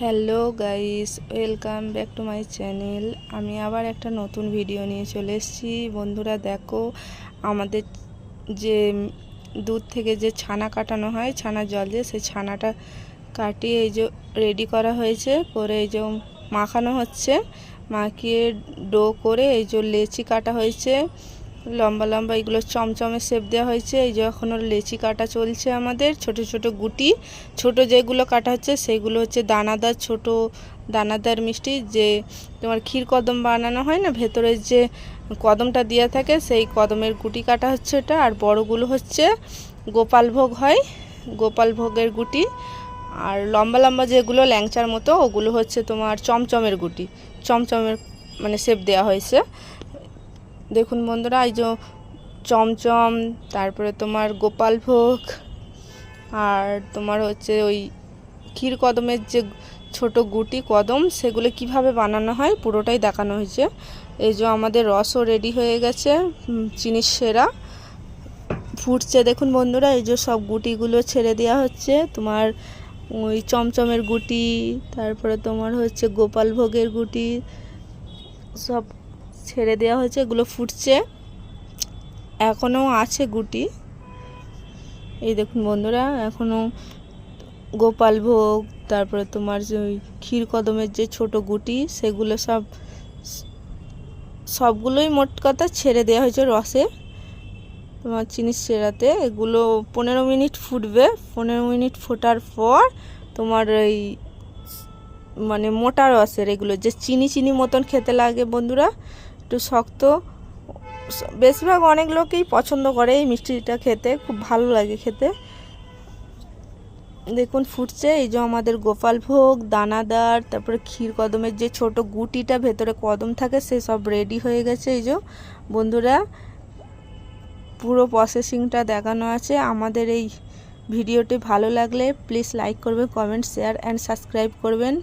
Hello guys, welcome back to my channel. আমি আবার একটা নতুন ভিডিও নিয়ে চলে এসেছি। বন্ধুরা দেখো, আমাদের যে দুধ থেকে যে ছানা কাটানো হয়, ছানা জল দিয়ে, সেই ছানাটা কাটিয়ে এই যে রেডি করা হয়েছে, করে এই যে মাখানো হচ্ছে। মাখিয়ে ডো করে এই যে লেচি কাটা হয়েছে, লম্বা লম্বা এগুলো চমচমে শেপ দেওয়া হয়েছে। এই যে এখনও লেচি কাটা চলছে আমাদের। ছোট ছোট গুটি, ছোট যেগুলো কাটা হচ্ছে সেগুলো হচ্ছে দানাদার, ছোট দানাদার মিষ্টি, যে তোমার ক্ষীর কদম বানানো হয় না, ভেতরে যে কদমটা দেওয়া থাকে সেই কদমের গুটি কাটা হচ্ছে এটা। আর বড়গুলো হচ্ছে গোপাল ভোগ হয়, গোপাল ভোগের গুটি। আর লম্বা লম্বা যেগুলো ল্যাংচার মতো, ওগুলো হচ্ছে তোমার চমচমের গুটি, চমচমের মানে শেপ দেওয়া হয়েছে। দেখুন বন্ধুরা, এই যে চমচম, তারপরে তোমার গোপাল ভোগ, আর তোমার হচ্ছে ওই ক্ষীর কদমের যে ছোট গুটি কদম, সেগুলো কিভাবে বানানো হয় পুরোটাই দেখানো হয়েছে। এই যে আমাদের রসও রেডি হয়ে গেছে, চিনির সেরা ফুটছে। দেখুন বন্ধুরা, এই যে সব গুটিগুলো ছেড়ে দেওয়া হচ্ছে, তোমার ওই চমচমের গুটি, তারপরে তোমার হচ্ছে গোপাল ভোগের গুটি, সব ছেড়ে দেওয়া হয়েছে। এগুলো ফুটছে, এখনও আছে গুটি। এই দেখুন বন্ধুরা, এখনও গোপাল ভোগ, তারপরে তোমার যে ওই ক্ষীর কদমের যে ছোট গুটি, সেগুলো সবগুলোই মোট কথা ছেড়ে দেওয়া হয়েছে রসে, তোমার চিনির সেরাতে। এগুলো 15 মিনিট ফুটবে। 15 মিনিট ফোটার পর তোমার ওই মানে মোটা রসের, এগুলো যে চিনি চিনি মতন খেতে লাগে বন্ধুরা, একটু শক্ত। বেশিরভাগ অনেক লোকেই পছন্দ করে এই মিষ্টিটা খেতে, খুব ভালো লাগে খেতে। দেখুন ফুটছে। এই যে আমাদের গোপাল ভোগ, দানাদার, তারপরে ক্ষীর কদমের যে ছোট গুটিটা ভেতরে কদম থাকে, সে সব রেডি হয়ে গেছে। এই যে বন্ধুরা, পুরো প্রসেসিংটা দেখানো আছে। আমাদের এই ভিডিওটি ভালো লাগলে প্লিজ লাইক করবেন, কমেন্ট, শেয়ার অ্যান্ড সাবস্ক্রাইব করবেন।